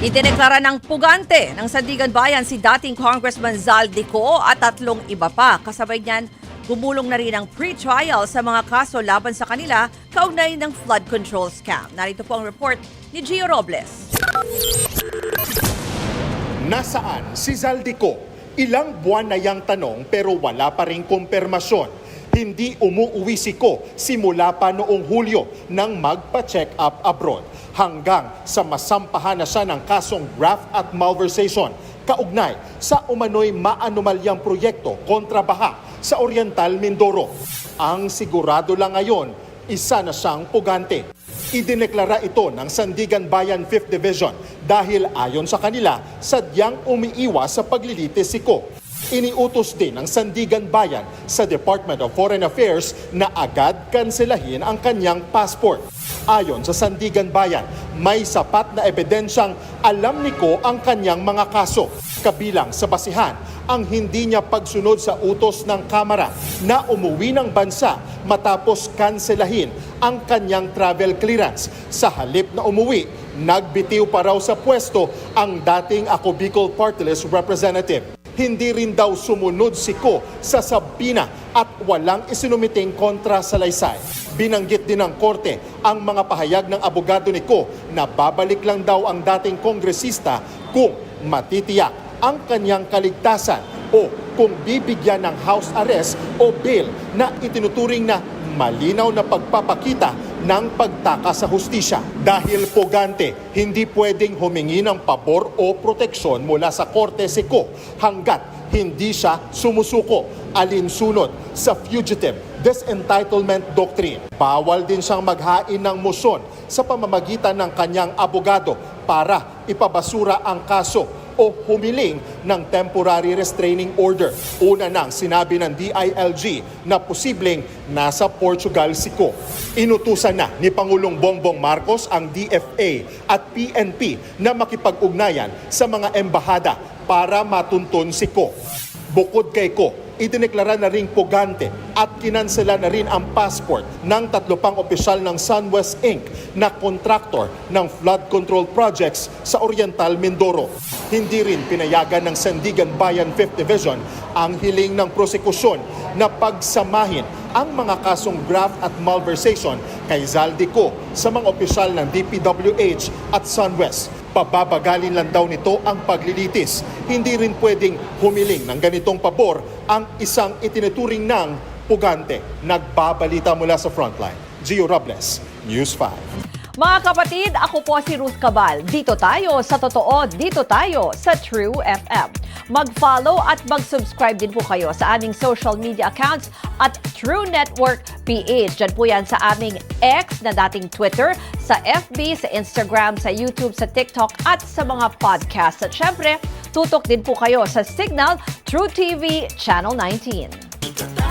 Idineklara ng pugante ng Sandigan Bayan si dating Congressman Zaldico at 3 iba pa. Kasabay niyan, gumulong na rin ang pre-trial sa mga kaso laban sa kanila kaugnay ng flood control scam. Narito po ang report ni Gio Robles. Nasaan si Zaldico? Ilang buwan na yang tanong pero wala pa ring kumpirmasyon. Hindi umuuwi si Ko simula pa noong Hulyo nang magpa-check up abroad hanggang sa masampahan na siya ng kasong graft at malversation kaugnay sa umano'y maanumalyang proyekto kontra baha sa Oriental Mindoro. Ang sigurado lang ngayon, isa na siyang pugante. Idineklara ito ng Sandigan Bayan 5th Division dahil ayon sa kanila, sadyang umiiwas sa paglilitis si Ko. Iniutos din ng Sandigan Bayan sa Department of Foreign Affairs na agad kanselahin ang kanyang passport. Ayon sa Sandigan Bayan, may sapat na ebidensyang alam ni Ko ang kanyang mga kaso. Kabilang sa basihan ang hindi niya pagsunod sa utos ng Kamara na umuwi ng bansa matapos kanselahin ang kanyang travel clearance. Sa halip na umuwi, nagbitiw pa raw sa pwesto ang dating Ako Bicol Party List representative. Hindi rin daw sumunod si Ko sa sabina at walang isinumiting kontra sa salaysay. Binanggit din ng korte ang mga pahayag ng abogado ni Ko na babalik lang daw ang dating kongresista kung matitiyak ang kanyang kaligtasan o kung bibigyan ng house arrest o bail na itinuturing na malinaw na pagpapakita ng pagtaka sa hustisya. Dahil pugante, hindi pwedeng humingi ng pabor o proteksyon mula sa korte si Ko hanggat hindi siya sumusuko alinsunod sa Fugitive Disentitlement Doctrine. Bawal din siyang maghain ng motion sa pamamagitan ng kanyang abogado para ipabasura ang kaso o humiling ng temporary restraining order. Una nang sinabi ng DILG na posibleng nasa Portugal si Ko. Inutusan na ni Pangulong Bongbong Marcos ang DFA at PNP na makipag-ugnayan sa mga embahada para matuntun si Ko. Bukod kay Ko, idineklara na ring pugante at kinansela na rin ang passport ng 3 pang opisyal ng SunWest Inc. na kontraktor ng flood control projects sa Oriental Mindoro. Hindi rin pinayagan ng Sandigan Bayan 5th Division ang hiling ng prosekusyon na pagsamahin ang mga kasong graft at malversation kay Zaldico sa mga opisyal ng DPWH at SunWest. Pababagalin lang daw nito ang paglilitis. Hindi rin pwedeng humiling ng ganitong pabor ang isang itinuturing ng pugante. Nagbabalita mula sa Frontline. Gio Robles, News 5. Mga kapatid, ako po si Ruth Cabal. Dito tayo sa totoo, dito tayo sa True FM. Mag-follow at mag-subscribe din po kayo sa aming social media accounts at True Network PH. Diyan po yan sa aming X na dating Twitter, sa FB, sa Instagram, sa YouTube, sa TikTok at sa mga podcast. At syempre, tutok din po kayo sa Signal True TV Channel 19.